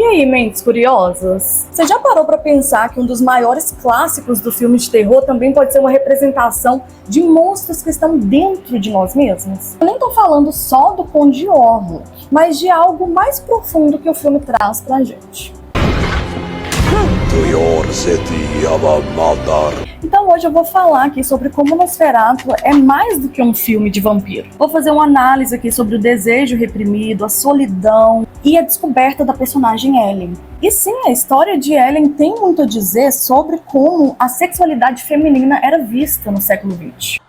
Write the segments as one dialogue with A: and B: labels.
A: aí, mentes curiosas? Você já parou pra pensar que um dos maiores clássicos do filme de terror também pode ser uma representação de monstros que estão dentro de nós mesmos? Eu nem tô falando só do Conde Orlok, mas de algo mais profundo que o filme traz pra gente. Então hoje eu vou falar aqui sobre como Nosferatu é mais do que um filme de vampiro. Vou fazer uma análise aqui sobre o desejo reprimido, a solidão e a descoberta da personagem Ellen. E sim, a história de Ellen tem muito a dizer sobre como a sexualidade feminina era vista no século XX.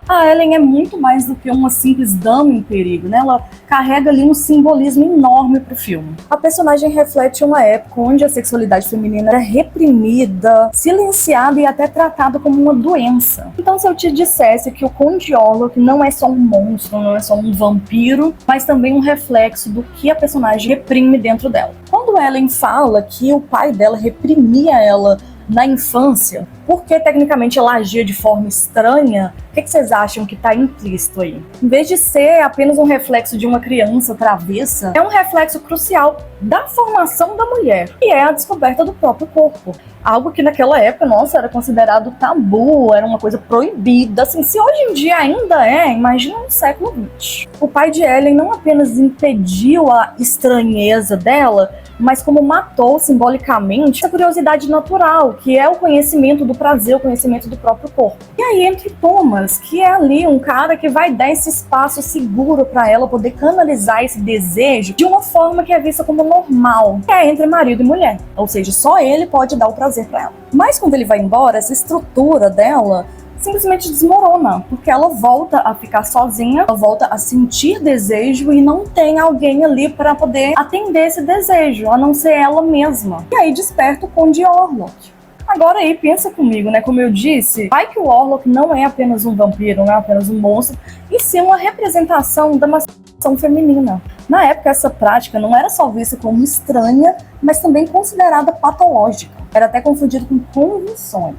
A: A Ellen é muito mais do que uma simples dama em perigo, né? Ela carrega ali um simbolismo enorme pro filme. A personagem reflete uma época onde a sexualidade feminina era reprimida, silenciada e até tratada como uma doença. Então, se eu te dissesse que o Conde Orlok não é só um monstro, não é só um vampiro, mas também um reflexo do que a personagem reprime dentro dela. Quando Ellen fala que o pai dela reprimia ela na infância, porque tecnicamente ela agia de forma estranha, o que vocês acham que está implícito aí? Em vez de ser apenas um reflexo de uma criança travessa, é um reflexo crucial da formação da mulher, que é a descoberta do próprio corpo. Algo que naquela época, nossa, era considerado tabu, era uma coisa proibida. Assim, se hoje em dia ainda é, imagina no século XX. O pai de Ellen não apenas impediu a estranheza dela, mas como matou simbolicamente a curiosidade natural, que é o conhecimento do prazer, o conhecimento do próprio corpo. E aí entra Thomas, que é ali um cara que vai dar esse espaço seguro para ela poder canalizar esse desejo de uma forma que é vista como normal, que é entre marido e mulher. Ou seja, só ele pode dar o prazer para ela. Mas quando ele vai embora, essa estrutura dela simplesmente desmorona, porque ela volta a ficar sozinha, ela volta a sentir desejo e não tem alguém ali para poder atender esse desejo, a não ser ela mesma. E aí desperta o Conde Orlok. Agora aí, pensa comigo, né? Como eu disse, vai que o Orlok não é apenas um vampiro, não é apenas um monstro, e sim uma representação da masturbação feminina. Na época, essa prática não era só vista como estranha, mas também considerada patológica. Era até confundido com convulsões.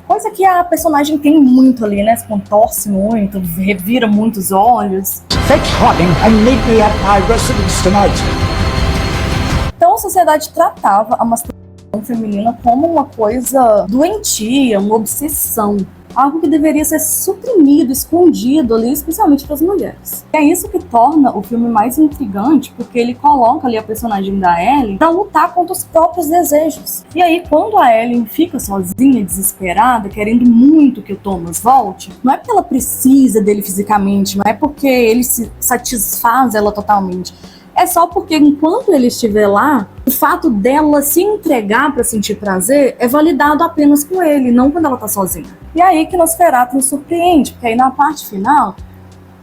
A: Coisa que a personagem tem muito ali, né? Se contorce muito, revira muito os olhos. Então a sociedade tratava a masturbação feminina como uma coisa doentia, uma obsessão. Algo que deveria ser suprimido, escondido ali, especialmente para as mulheres. É isso que torna o filme mais intrigante, porque ele coloca ali a personagem da Ellen para lutar contra os próprios desejos. E aí, quando a Ellen fica sozinha, desesperada, querendo muito que o Thomas volte, não é porque ela precisa dele fisicamente, não é porque ele se satisfaz ela totalmente. É só porque enquanto ele estiver lá, o fato dela se entregar para sentir prazer é validado apenas com ele, não quando ela tá sozinha. E aí que Nosferatu nos surpreende, porque aí na parte final,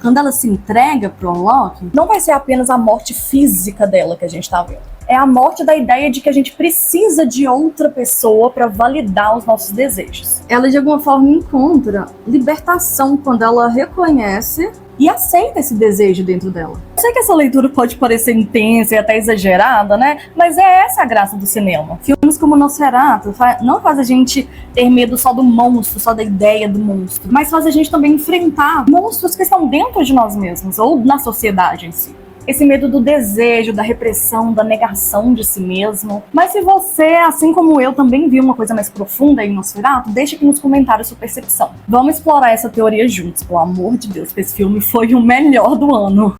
A: quando ela se entrega pro Orlok, não vai ser apenas a morte física dela que a gente tá vendo. É a morte da ideia de que a gente precisa de outra pessoa para validar os nossos desejos. Ela de alguma forma encontra libertação quando ela reconhece e aceita esse desejo dentro dela. Eu sei que essa leitura pode parecer intensa e até exagerada, né? Mas é essa a graça do cinema. Filmes como Nosferatu não faz a gente ter medo só do monstro, só da ideia do monstro, mas faz a gente também enfrentar monstros que estão dentro de nós mesmos ou na sociedade em si. Esse medo do desejo, da repressão, da negação de si mesmo. Mas se você, assim como eu, também viu uma coisa mais profunda em Nosferatu, deixa aqui nos comentários sua percepção. Vamos explorar essa teoria juntos, pelo amor de Deus, porque esse filme foi o melhor do ano.